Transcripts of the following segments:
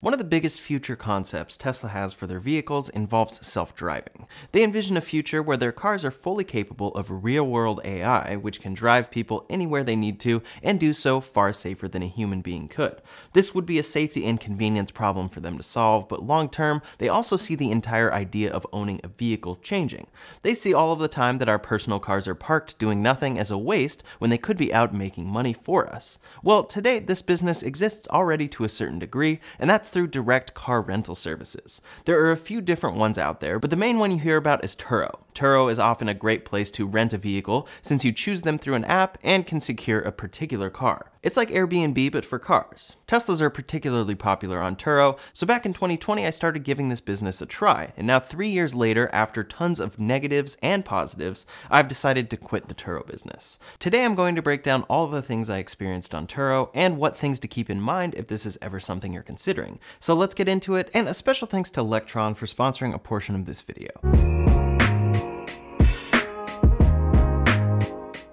One of the biggest future concepts Tesla has for their vehicles involves self-driving. They envision a future where their cars are fully capable of real-world AI, which can drive people anywhere they need to and do so far safer than a human being could. This would be a safety and convenience problem for them to solve, but long-term, they also see the entire idea of owning a vehicle changing. They see all of the time that our personal cars are parked doing nothing as a waste when they could be out making money for us. Well, today this business exists already to a certain degree, and that's through direct car rental services. There are a few different ones out there, but the main one you hear about is Turo. Turo is often a great place to rent a vehicle since you choose them through an app and can secure a particular car. It's like Airbnb but for cars. Teslas are particularly popular on Turo, so back in 2020 I started giving this business a try, and now 3 years later, after tons of negatives and positives, I've decided to quit the Turo business. Today I'm going to break down all of the things I experienced on Turo and what things to keep in mind if this is ever something you're considering. So let's get into it, and a special thanks to Electron for sponsoring a portion of this video.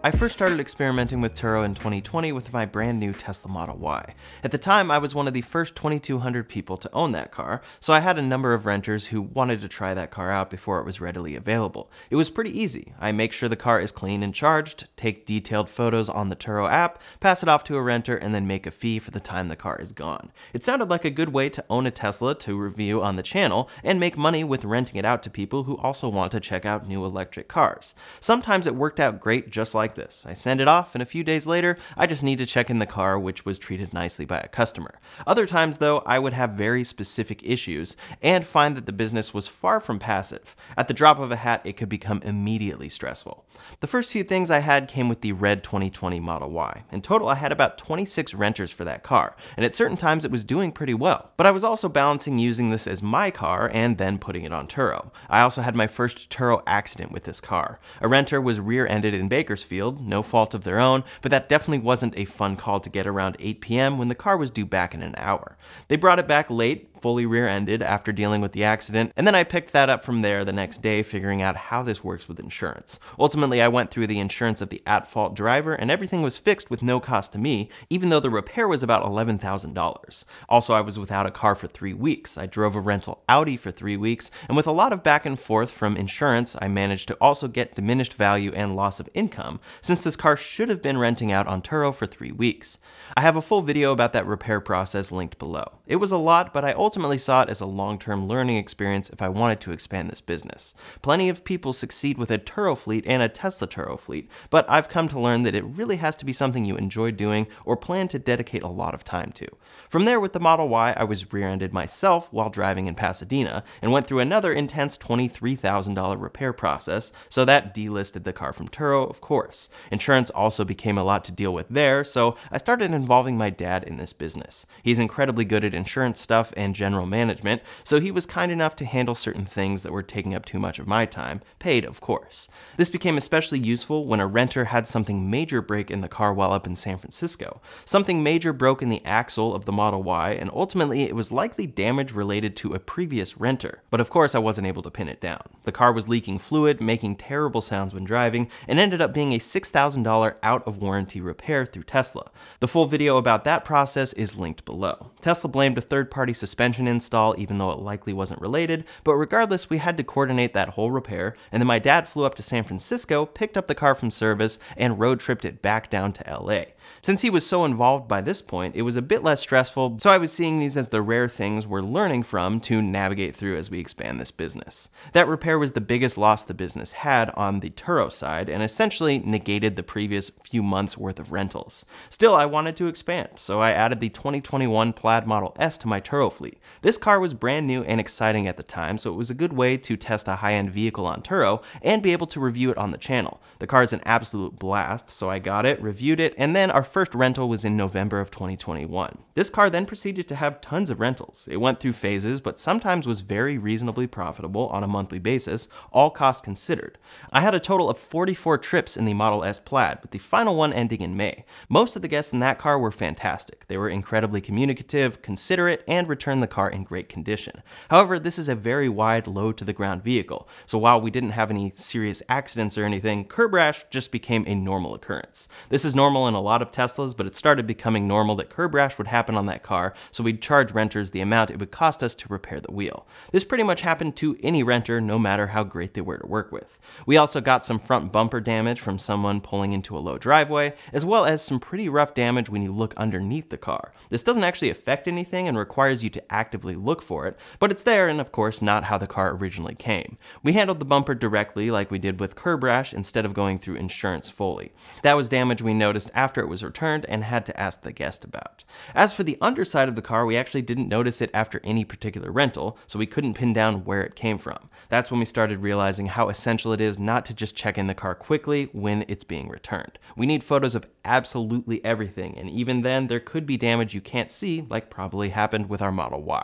I first started experimenting with Turo in 2020 with my brand new Tesla Model Y. At the time, I was one of the first 2,200 people to own that car, so I had a number of renters who wanted to try that car out before it was readily available. It was pretty easy. I make sure the car is clean and charged, take detailed photos on the Turo app, pass it off to a renter, and then make a fee for the time the car is gone. It sounded like a good way to own a Tesla to review on the channel and make money with renting it out to people who also want to check out new electric cars. Sometimes it worked out great just like this. I send it off, and a few days later, I just need to check in the car, which was treated nicely by a customer. Other times, though, I would have very specific issues and find that the business was far from passive. At the drop of a hat, it could become immediately stressful. The first few things I had came with the red 2020 Model Y. In total, I had about 26 renters for that car, and at certain times it was doing pretty well. But I was also balancing using this as my car and then putting it on Turo. I also had my first Turo accident with this car. A renter was rear-ended in Bakersfield, no fault of their own, but that definitely wasn't a fun call to get around 8 p.m. when the car was due back in an hour. They brought it back late, fully rear-ended after dealing with the accident, and then I picked that up from there the next day, figuring out how this works with insurance. Ultimately, I went through the insurance of the at-fault driver, and everything was fixed with no cost to me, even though the repair was about $11,000. Also, I was without a car for 3 weeks. I drove a rental Audi for 3 weeks, and with a lot of back and forth from insurance, I managed to also get diminished value and loss of income, since this car should have been renting out on Turo for 3 weeks. I have a full video about that repair process linked below. It was a lot, but I ultimately saw it as a long-term learning experience if I wanted to expand this business. Plenty of people succeed with a Turo fleet and a Tesla Turo fleet, but I've come to learn that it really has to be something you enjoy doing or plan to dedicate a lot of time to. From there, with the Model Y, I was rear-ended myself while driving in Pasadena and went through another intense $23,000 repair process, so that delisted the car from Turo, of course. Insurance also became a lot to deal with there, so I started involving my dad in this business. He's incredibly good at insurance stuff and general management, so he was kind enough to handle certain things that were taking up too much of my time, paid of course. This became especially useful when a renter had something major break in the car while up in San Francisco. Something major broke in the axle of the Model Y, and ultimately it was likely damage related to a previous renter. But of course I wasn't able to pin it down. The car was leaking fluid, making terrible sounds when driving, and ended up being a $6,000 out-of-warranty repair through Tesla. The full video about that process is linked below. Tesla blamed a third-party suspension install even though it likely wasn't related, but regardless we had to coordinate that whole repair, and then my dad flew up to San Francisco, picked up the car from service, and road tripped it back down to LA. Since he was so involved by this point, it was a bit less stressful, so I was seeing these as the rare things we're learning from to navigate through as we expand this business. That repair was the biggest loss the business had on the Turo side, and essentially negated the previous few months worth of rentals. Still, I wanted to expand, so I added the 2021 Plaid Model S to my Turo fleet. This car was brand new and exciting at the time, so it was a good way to test a high-end vehicle on Turo and be able to review it on the channel. The car is an absolute blast, so I got it, reviewed it, and then our first rental was in November of 2021. This car then proceeded to have tons of rentals. It went through phases, but sometimes was very reasonably profitable on a monthly basis, all costs considered. I had a total of 44 trips in the Model S Plaid, with the final one ending in May. Most of the guests in that car were fantastic. They were incredibly communicative, considerate, and returned the the car in great condition. However, this is a very wide, low-to-the-ground vehicle, so while we didn't have any serious accidents or anything, curb rash just became a normal occurrence. This is normal in a lot of Teslas, but it started becoming normal that curb rash would happen on that car, so we'd charge renters the amount it would cost us to repair the wheel. This pretty much happened to any renter, no matter how great they were to work with. We also got some front bumper damage from someone pulling into a low driveway, as well as some pretty rough damage when you look underneath the car. This doesn't actually affect anything and requires you to actively look for it, but it's there and of course not how the car originally came. We handled the bumper directly like we did with curb rash instead of going through insurance fully. That was damage we noticed after it was returned and had to ask the guest about. As for the underside of the car, we actually didn't notice it after any particular rental, so we couldn't pin down where it came from. That's when we started realizing how essential it is not to just check in the car quickly when it's being returned. We need photos of absolutely everything, and even then there could be damage you can't see, like probably happened with our Model Y.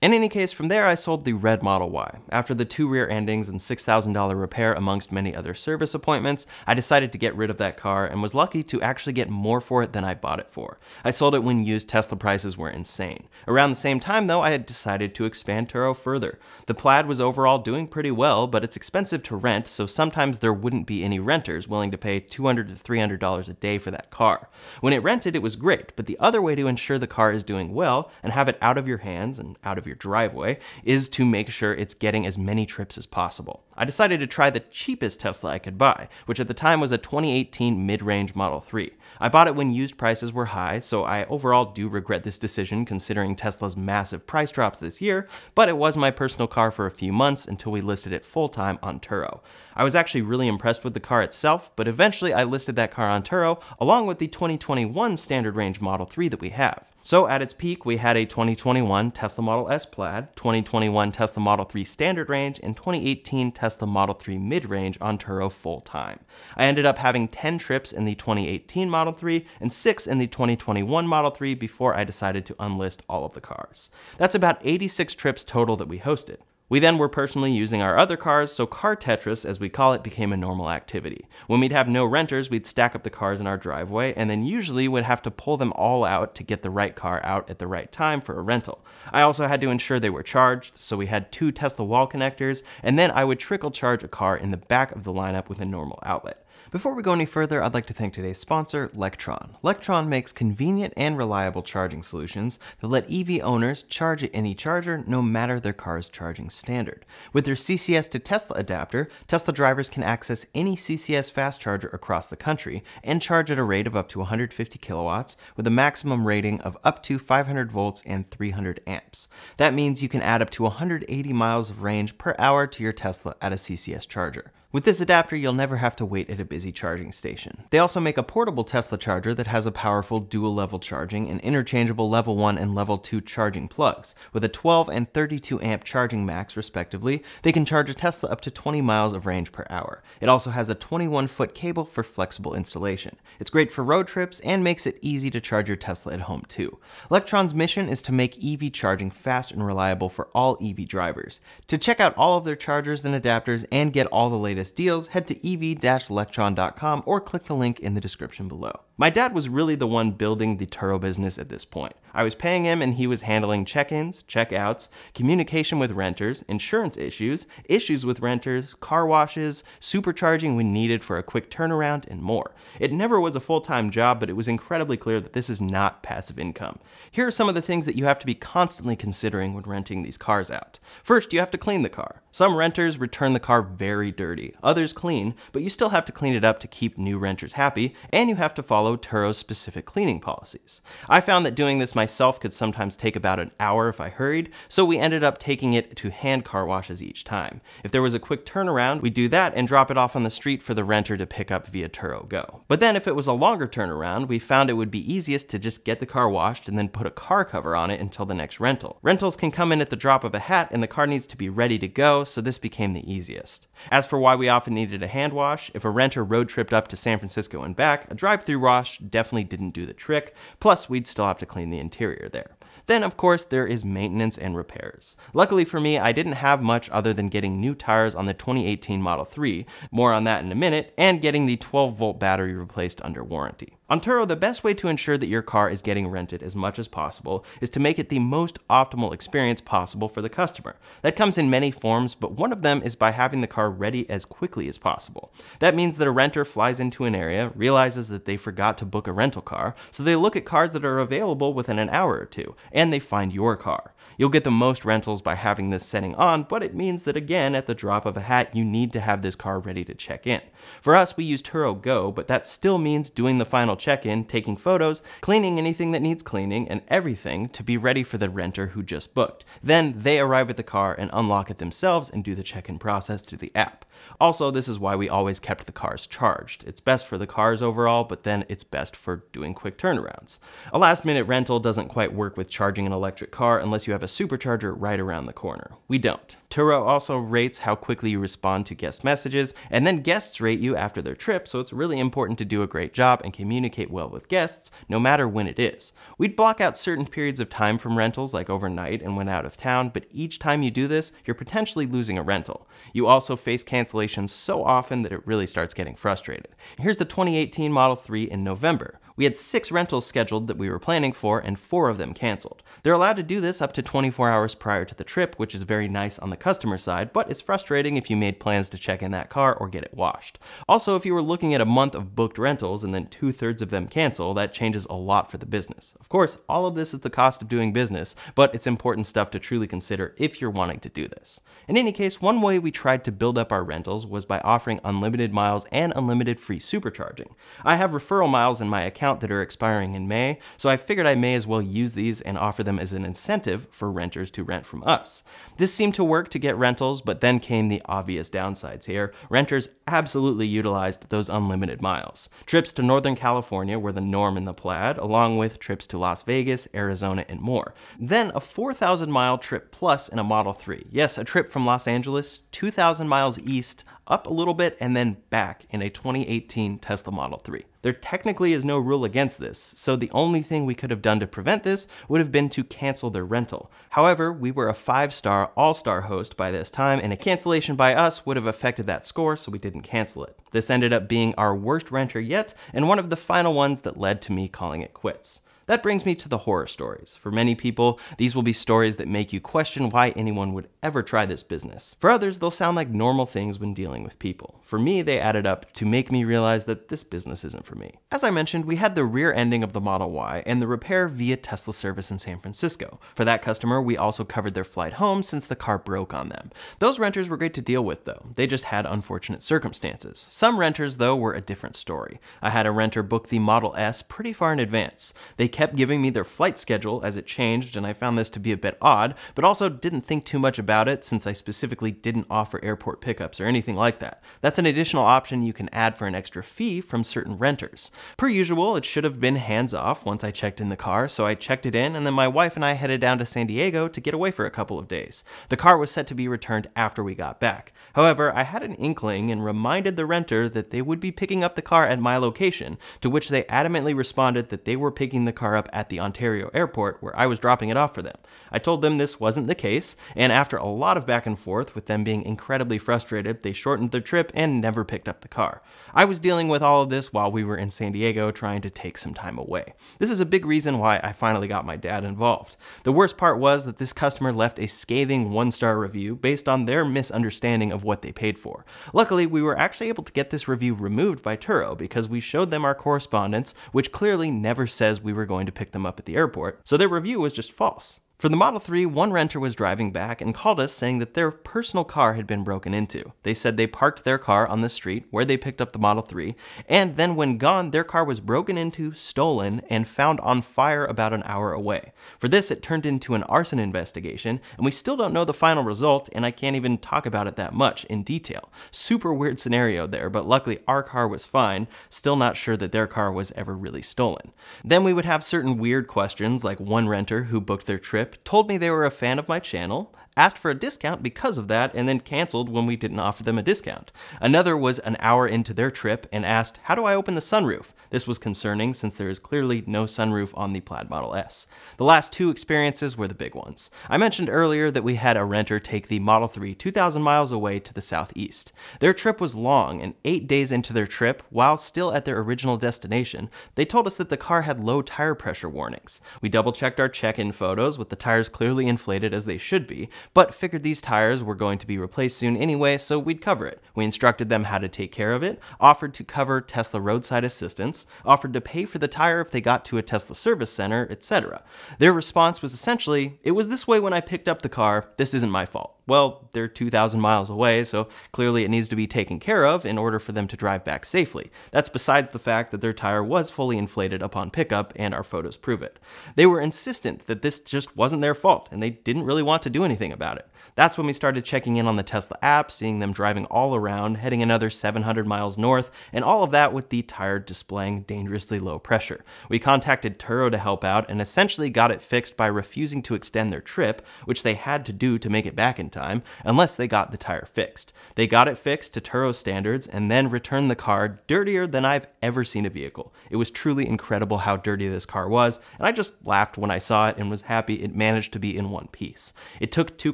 In any case, from there I sold the red Model Y. After the 2 rear endings and $6,000 repair amongst many other service appointments, I decided to get rid of that car and was lucky to actually get more for it than I bought it for. I sold it when used Tesla prices were insane. Around the same time though, I had decided to expand Turo further. The Plaid was overall doing pretty well, but it's expensive to rent, so sometimes there wouldn't be any renters willing to pay $200 to $300 a day for that car. When it rented, it was great, but the other way to ensure the car is doing well and have it out of your hands and out of your driveway is to make sure it's getting as many trips as possible. I decided to try the cheapest Tesla I could buy, which at the time was a 2018 mid-range Model 3. I bought it when used prices were high, so I overall do regret this decision considering Tesla's massive price drops this year, but it was my personal car for a few months until we listed it full-time on Turo. I was actually really impressed with the car itself, but eventually I listed that car on Turo along with the 2021 standard range Model 3 that we have. So at its peak, we had a 2021 Tesla Model S Plaid, 2021 Tesla Model 3 standard range, and 2018 Tesla Model 3 mid-range on Turo full-time. I ended up having 10 trips in the 2018 Model 3 and 6 in the 2021 Model 3 before I decided to unlist all of the cars. That's about 86 trips total that we hosted. We then were personally using our other cars, so car Tetris, as we call it, became a normal activity. When we'd have no renters, we'd stack up the cars in our driveway, and then usually would have to pull them all out to get the right car out at the right time for a rental. I also had to ensure they were charged, so we had 2 Tesla wall connectors, and then I would trickle charge a car in the back of the lineup with a normal outlet. Before we go any further, I'd like to thank today's sponsor, Lectron. Lectron makes convenient and reliable charging solutions that let EV owners charge at any charger no matter their car's charging standard. With their CCS to Tesla adapter, Tesla drivers can access any CCS fast charger across the country and charge at a rate of up to 150 kilowatts with a maximum rating of up to 500 volts and 300 amps. That means you can add up to 180 miles of range per hour to your Tesla at a CCS charger. With this adapter, you'll never have to wait at a busy charging station. They also make a portable Tesla charger that has a powerful dual-level charging and interchangeable level 1 and level 2 charging plugs. With a 12 and 32 amp charging max, respectively, they can charge a Tesla up to 20 miles of range per hour. It also has a 21-foot cable for flexible installation. It's great for road trips and makes it easy to charge your Tesla at home too. Lectron's mission is to make EV charging fast and reliable for all EV drivers. To check out all of their chargers and adapters and get all the latest deals, head to ev-lectron.com or click the link in the description below. My dad was really the one building the Turo business at this point. I was paying him and he was handling check-ins, check-outs, communication with renters, insurance issues, issues with renters, car washes, supercharging when needed for a quick turnaround, and more. It never was a full-time job, but it was incredibly clear that this is not passive income. Here are some of the things that you have to be constantly considering when renting these cars out. First, you have to clean the car. Some renters return the car very dirty, others clean, but you still have to clean it up to keep new renters happy, and you have to follow Turo's specific cleaning policies. I found that doing this myself could sometimes take about an hour if I hurried, so we ended up taking it to hand car washes each time. If there was a quick turnaround, we'd do that and drop it off on the street for the renter to pick up via Turo Go. But then if it was a longer turnaround, we found it would be easiest to just get the car washed and then put a car cover on it until the next rental. Rentals can come in at the drop of a hat and the car needs to be ready to go, so this became the easiest. As for why we often needed a hand wash, if a renter road tripped up to San Francisco and back, a drive-through wash definitely didn't do the trick, plus we'd still have to clean the interior there. Then, of course, there is maintenance and repairs. Luckily for me, I didn't have much other than getting new tires on the 2018 Model 3, more on that in a minute, and getting the 12-volt battery replaced under warranty. On Turo, the best way to ensure that your car is getting rented as much as possible is to make it the most optimal experience possible for the customer. That comes in many forms, but one of them is by having the car ready as quickly as possible. That means that a renter flies into an area, realizes that they forgot to book a rental car, so they look at cars that are available within an hour or two, and they find your car. You'll get the most rentals by having this setting on, but it means that again, at the drop of a hat, you need to have this car ready to check in. For us, we use Turo Go, but that still means doing the final check-in, taking photos, cleaning anything that needs cleaning, and everything to be ready for the renter who just booked. Then they arrive at the car and unlock it themselves and do the check-in process through the app. Also, this is why we always kept the cars charged. It's best for the cars overall, but then it's best for doing quick turnarounds. A last-minute rental doesn't quite work with charging an electric car unless you have a supercharger right around the corner. We don't. Turo also rates how quickly you respond to guest messages, and then guests rate you after their trip, so it's really important to do a great job and communicate well with guests, no matter when it is. We'd block out certain periods of time from rentals, like overnight and when out of town, but each time you do this, you're potentially losing a rental. You also face cancellations so often that it really starts getting frustrated. Here's the 2018 Model 3 in November. We had 6 rentals scheduled that we were planning for, and 4 of them canceled. They're allowed to do this up to 24 hours prior to the trip, which is very nice on the customer side, but it's frustrating if you made plans to check in that car or get it washed. Also, if you were looking at a month of booked rentals and then 2/3 of them cancel, that changes a lot for the business. Of course, all of this is the cost of doing business, but it's important stuff to truly consider if you're wanting to do this. In any case, one way we tried to build up our rentals was by offering unlimited miles and unlimited free supercharging. I have referral miles in my account that are expiring in May, so I figured I may as well use these and offer them as an incentive for renters to rent from us. This seemed to work to get rentals, but then came the obvious downsides here. Renters absolutely utilized those unlimited miles. Trips to Northern California were the norm in the Plaid, along with trips to Las Vegas, Arizona, and more. Then a 4,000-mile trip plus in a Model 3. Yes, a trip from Los Angeles, 2,000 miles east, up a little bit, and then back in a 2018 Tesla Model 3. There technically is no rule against this, so the only thing we could have done to prevent this would have been to cancel their rental. However, we were a 5-star all-star host by this time, and a cancellation by us would have affected that score, so we didn't cancel it. This ended up being our worst renter yet, and one of the final ones that led to me calling it quits. That brings me to the horror stories. For many people, these will be stories that make you question why anyone would ever try this business. For others, they'll sound like normal things when dealing with people. For me, they added up to make me realize that this business isn't for me. As I mentioned, we had the rear ending of the Model Y and the repair via Tesla service in San Francisco. For that customer, we also covered their flight home since the car broke on them. Those renters were great to deal with though. They just had unfortunate circumstances. Some renters though were a different story. I had a renter book the Model S pretty far in advance. They kept giving me their flight schedule as it changed, and I found this to be a bit odd, but also didn't think too much about it since I specifically didn't offer airport pickups or anything like that. That's an additional option you can add for an extra fee from certain renters. Per usual, it should have been hands-off once I checked in the car, so I checked it in, and then my wife and I headed down to San Diego to get away for a couple of days. The car was set to be returned after we got back. However, I had an inkling and reminded the renter that they would be picking up the car at my location, to which they adamantly responded that they were picking the car up at the Ontario airport where I was dropping it off for them. I told them this wasn't the case, and after a lot of back and forth with them being incredibly frustrated, they shortened their trip and never picked up the car. I was dealing with all of this while we were in San Diego trying to take some time away. This is a big reason why I finally got my dad involved. The worst part was that this customer left a scathing 1-star review based on their misunderstanding of what they paid for. Luckily, we were actually able to get this review removed by Turo because we showed them our correspondence, which clearly never says we were going to pick them up at the airport, so their review was just false. For the Model 3, one renter was driving back and called us saying that their personal car had been broken into. They said they parked their car on the street where they picked up the Model 3, and then when gone, their car was broken into, stolen, and found on fire about an hour away. For this, it turned into an arson investigation, and we still don't know the final result, and I can't even talk about it that much in detail. Super weird scenario there, but luckily our car was fine, still not sure that their car was ever really stolen. Then we would have certain weird questions, like one renter who booked their trip told me they were a fan of my channel, asked for a discount because of that, and then canceled when we didn't offer them a discount. Another was an hour into their trip and asked, "How do I open the sunroof?" This was concerning since there is clearly no sunroof on the Plaid Model S. The last two experiences were the big ones. I mentioned earlier that we had a renter take the Model 3 2,000 miles away to the southeast. Their trip was long, and 8 days into their trip, while still at their original destination, they told us that the car had low tire pressure warnings. We double-checked our check-in photos with the tires clearly inflated as they should be, but figured these tires were going to be replaced soon anyway, so we'd cover it. We instructed them how to take care of it, offered to cover Tesla roadside assistance, offered to pay for the tire if they got to a Tesla service center, etc. Their response was essentially, "It was this way when I picked up the car, this isn't my fault." Well, they're 2,000 miles away, so clearly it needs to be taken care of in order for them to drive back safely. That's besides the fact that their tire was fully inflated upon pickup, and our photos prove it. They were insistent that this just wasn't their fault, and they didn't really want to do anything about it. That's when we started checking in on the Tesla app, seeing them driving all around, heading another 700 miles north, and all of that with the tire displaying dangerously low pressure. We contacted Turo to help out and essentially got it fixed by refusing to extend their trip, which they had to do to make it back in time, unless they got the tire fixed. They got it fixed to Turo standards and then returned the car dirtier than I've ever seen a vehicle. It was truly incredible how dirty this car was, and I just laughed when I saw it and was happy it managed to be in one piece. It took 2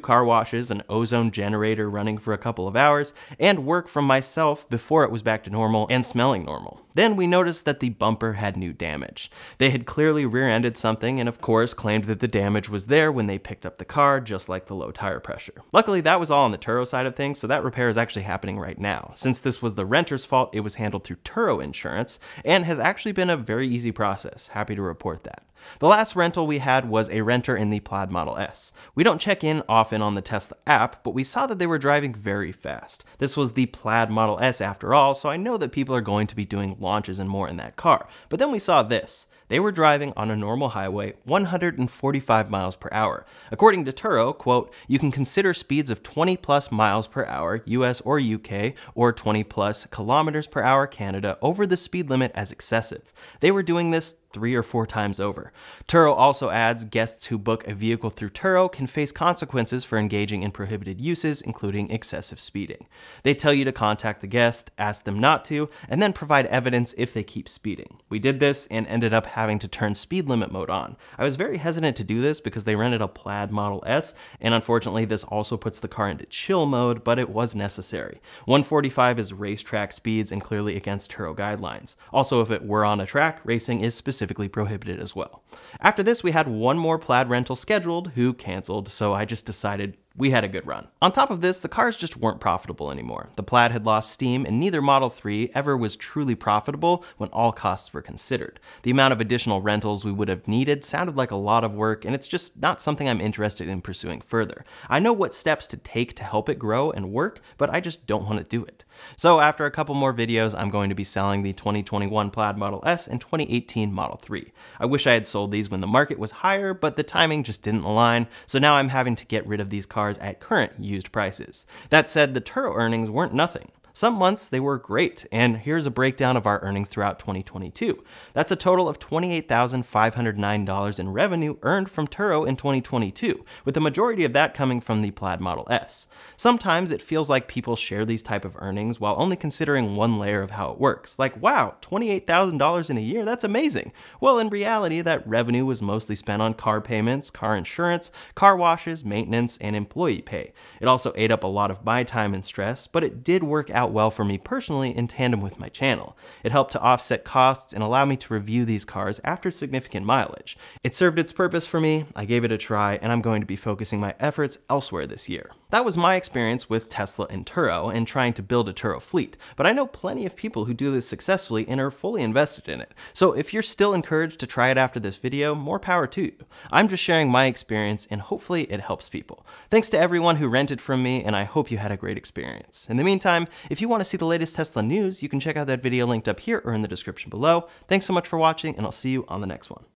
car washes, an ozone generator running for a couple of hours, and work from myself before it was back to normal and smelling normal. Then we noticed that the bumper had new damage. They had clearly rear-ended something and of course claimed that the damage was there when they picked up the car, just like the low tire pressure. Luckily that was all on the Turo side of things, so that repair is actually happening right now. Since this was the renter's fault, it was handled through Turo insurance and has actually been a very easy process. Happy to report that. The last rental we had was a renter in the Plaid Model S. We don't check in often on the Tesla app, but we saw that they were driving very fast. This was the Plaid Model S after all, so I know that people are going to be doing launches and more in that car. But then we saw this. They were driving on a normal highway 145 miles per hour. According to Turo, quote, "You can consider speeds of 20 plus miles per hour, US or UK, or 20 plus kilometers per hour, Canada, over the speed limit as excessive." They were doing this 3 or 4 times over. Turo also adds guests who book a vehicle through Turo can face consequences for engaging in prohibited uses, including excessive speeding. They tell you to contact the guest, ask them not to, and then provide evidence if they keep speeding. We did this and ended up having to turn speed limit mode on. I was very hesitant to do this because they rented a Plaid Model S, and unfortunately this also puts the car into chill mode, but it was necessary. 145 is racetrack speeds and clearly against Turo guidelines. Also, if it were on a track, racing is specifically prohibited as well. After this, we had one more Plaid rental scheduled who canceled, so I just decided we had a good run. On top of this, the cars just weren't profitable anymore. The Plaid had lost steam, and neither Model 3 ever was truly profitable when all costs were considered. The amount of additional rentals we would have needed sounded like a lot of work, and it's just not something I'm interested in pursuing further. I know what steps to take to help it grow and work, but I just don't want to do it. So after a couple more videos, I'm going to be selling the 2021 Plaid Model S and 2018 Model 3. I wish I had sold these when the market was higher, but the timing just didn't align, so now I'm having to get rid of these cars at current used prices. That said, the Turo earnings weren't nothing. Some months they were great, and here's a breakdown of our earnings throughout 2022. That's a total of $28,509 in revenue earned from Turo in 2022, with the majority of that coming from the Plaid Model S. Sometimes it feels like people share these type of earnings while only considering one layer of how it works. Like, wow, $28,000 in a year, that's amazing. Well, in reality, that revenue was mostly spent on car payments, car insurance, car washes, maintenance, and employee pay. It also ate up a lot of my time and stress, but it did work out well for me personally in tandem with my channel. It helped to offset costs and allow me to review these cars after significant mileage. It served its purpose for me, I gave it a try, and I'm going to be focusing my efforts elsewhere this year. That was my experience with Tesla and Turo and trying to build a Turo fleet, but I know plenty of people who do this successfully and are fully invested in it. So if you're still encouraged to try it after this video, more power to you. I'm just sharing my experience and hopefully it helps people. Thanks to everyone who rented from me, and I hope you had a great experience. In the meantime, if you want to see the latest Tesla news, you can check out that video linked up here or in the description below. Thanks so much for watching, and I'll see you on the next one.